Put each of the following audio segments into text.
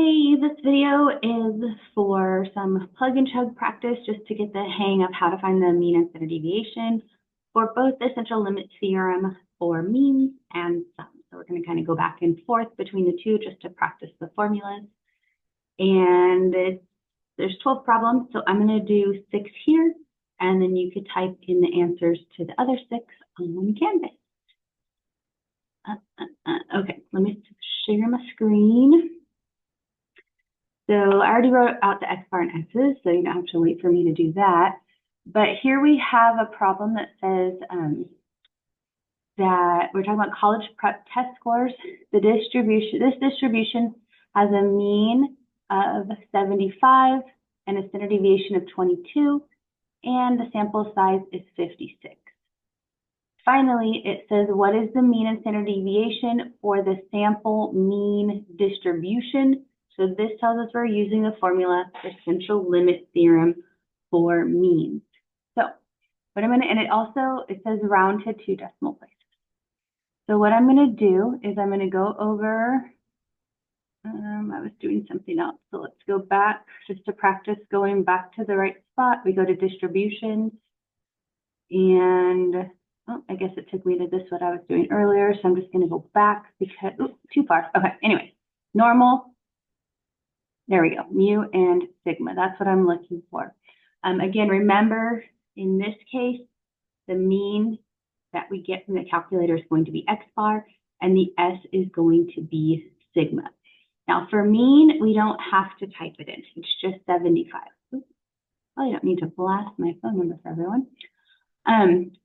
Hey, this video is for some plug and chug practice just to get the hang of how to find the mean and standard deviation for both the central limit theorem for means and sums. So we're going to kind of go back and forth between the two just to practice the formulas. And there's 12 problems, so I'm going to do 6 here, and then you could type in the answers to the other 6 on Canvas. Okay, let me share my screen. So I already wrote out the x bar and x's, so you don't have to wait for me to do that. But here we have a problem that says that we're talking about college prep test scores. This distribution has a mean of 75 and a standard deviation of 22, and the sample size is 56. Finally, it says, what is the mean and standard deviation for the sample mean distribution? So this tells us we're using the formula, the central limit theorem for means. So what I'm going to, and it says round to 2 decimal places. So what I'm going to do is I'm going to go over, I was doing something else. So let's go back just to practice going back to the right spot. We go to distributions, and I guess it took me to this, what I was doing earlier. So I'm just going to go back because, too far. Okay, anyway, normal. There we go, mu and sigma. That's what I'm looking for. Again, remember, in this case, the mean that we get from the calculator is going to be x bar, and the S is going to be sigma. Now, for mean, we don't have to type it in. It's just 75. Oops. I don't need to blast my phone number for everyone.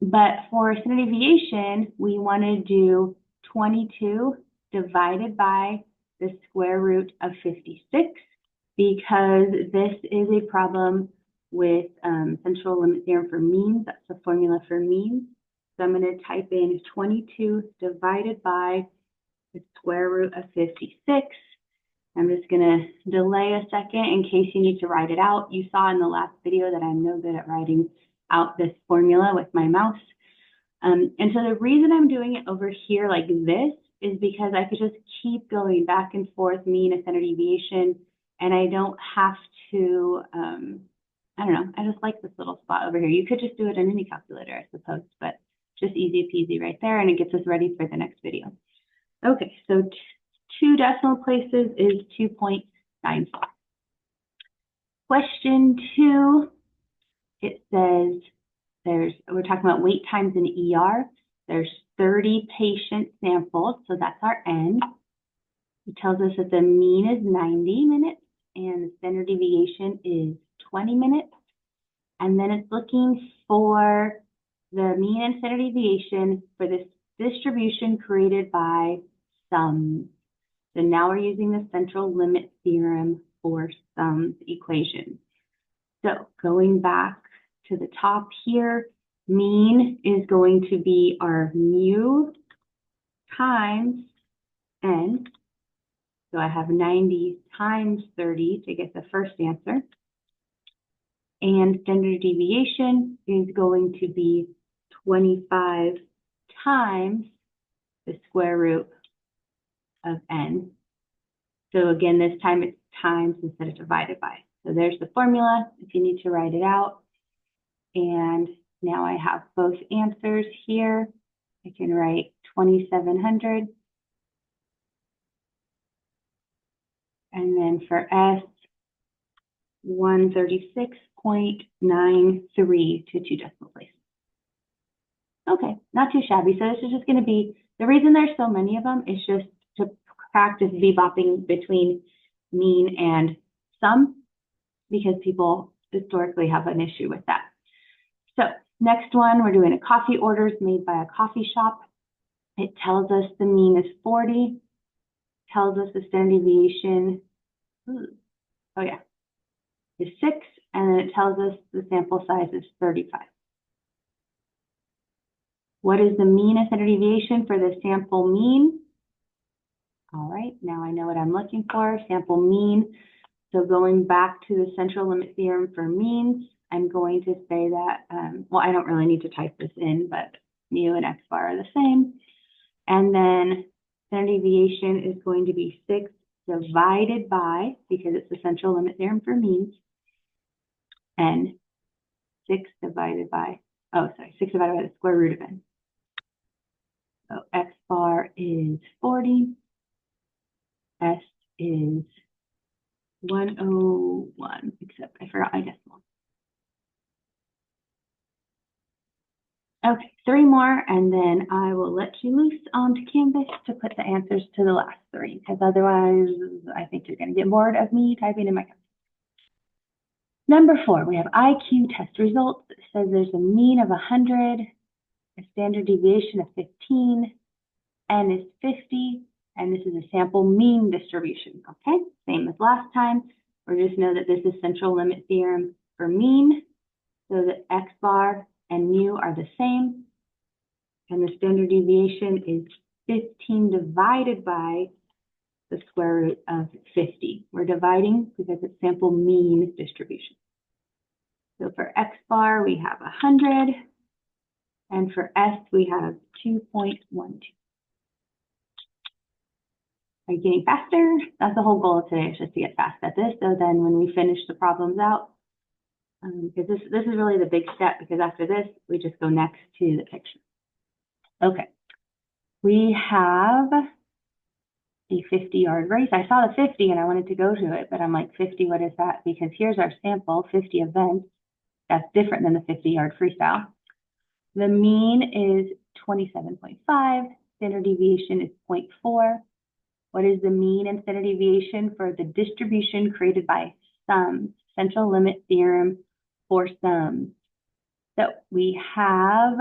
But for standard deviation, we want to do 22 divided by the square root of 56, because this is a problem with central limit theorem for means. That's the formula for means. So I'm going to type in 22 divided by the square root of 56. I'm just going to delay a second in case you need to write it out. You saw in the last video that I'm no good at writing out this formula with my mouse. And so the reason I'm doing it over here like this is because I could just keep going back and forth, mean and standard deviation, and I don't have to, I don't know, I just like this little spot over here. You could just do it in any calculator, I suppose, but just easy peasy right there, and it gets us ready for the next video. Okay, so 2 decimal places is 2.94. Question 2, it says we're talking about wait times in ER. There's 30 patient samples, so that's our N. It tells us that the mean is 90 minutes and the standard deviation is 20 minutes. And then it's looking for the mean and standard deviation for this distribution created by sums. So now we're using the central limit theorem for sums equation. So going back to the top here, mean is going to be our mu times N. So I have 90 times 30 to get the first answer. And standard deviation is going to be 25 times the square root of N. So again, this time it's times instead of divided by. So there's the formula if you need to write it out. And now I have both answers here. I can write 2,700. And then for S, 136.93 to 2 decimal places. Okay, not too shabby. So this is just going to be, the reason there's so many of them is just to practice bebopping between mean and sum, because people historically have an issue with that. So next one, we're doing a coffee orders made by a coffee shop. It tells us the mean is 40, tells us the standard deviation, is 6, and then it tells us the sample size is 35. What is the mean and standard deviation for the sample mean? All right, now I know what I'm looking for, sample mean. So going back to the central limit theorem for means, I'm going to say that, well, I don't really need to type this in, but mu and x bar are the same. And then standard deviation is going to be 6 divided by, because it's the central limit theorem for means, n, 6 divided by the square root of n. So x bar is 40, s is 101, except I forgot my decimal. Okay, 3 more, and then I will let you loose onto Canvas to put the answers to the last 3, because otherwise I think you're going to get bored of me typing in my comments. Number 4, we have IQ test results. It says there's a mean of 100, a standard deviation of 15, n is 50, and this is a sample mean distribution, okay? Same as last time, or just know that this is central limit theorem for mean, so that x bar and mu are the same, and the standard deviation is 15 divided by the square root of 50. We're dividing because it's sample mean distribution. So for x bar, we have 100, and for s, we have 2.12. Are you getting faster? That's the whole goal of today, is just to get fast at this. So then when we finish the problems out, because this is really the big step, because after this, we just go next to the picture. Okay, we have a 50-yard race. I saw the 50 and I wanted to go to it, but I'm like, 50, what is that? Because here's our sample, 50 events. That's different than the 50-yard freestyle. The mean is 27.5, standard deviation is 0.4. What is the mean and standard deviation for the distribution created by sums? Central limit theorem for sums. So we have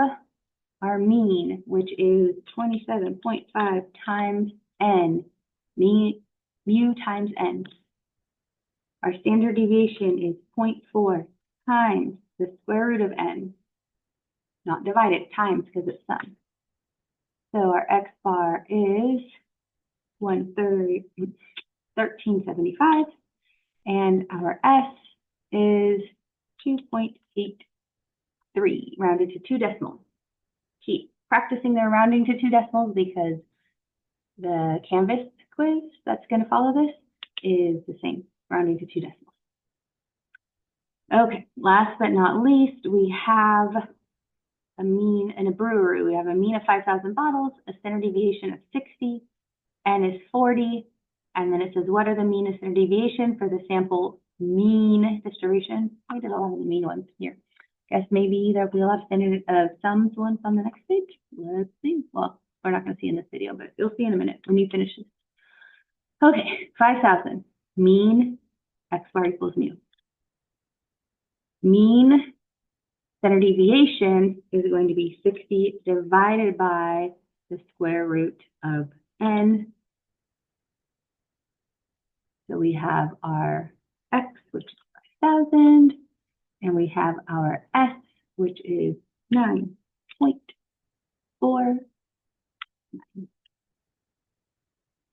our mean, which is 27.5 times n, mu times n. Our standard deviation is 0.4 times the square root of n, not divided, times because it's sum. So our x bar is 1375, and our s is 2.83, rounded to 2 decimals. Keep practicing their rounding to 2 decimals because the Canvas quiz that's going to follow this is the same, rounding to 2 decimals. Okay, last but not least, we have a mean in a brewery. We have a mean of 5,000 bottles, a standard deviation of 60, n is 40, and then it says, what are the mean and standard deviation for the sample mean distribution? I did a lot of the mean ones here. Guess maybe there'll be a lot of standard sums ones on the next page. Let's see. Well, we're not going to see in this video, but you'll see in a minute when you finish this. Okay, 5,000. Mean, x bar equals mu. Mean standard deviation is going to be 60 divided by the square root of n. So we have our x, which is 5,000, and we have our s, which is 9.49.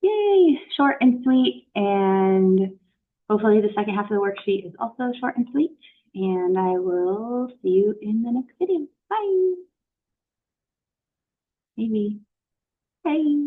Yay, short and sweet, and hopefully the second half of the worksheet is also short and sweet, and I will see you in the next video. Bye. Maybe. Bye.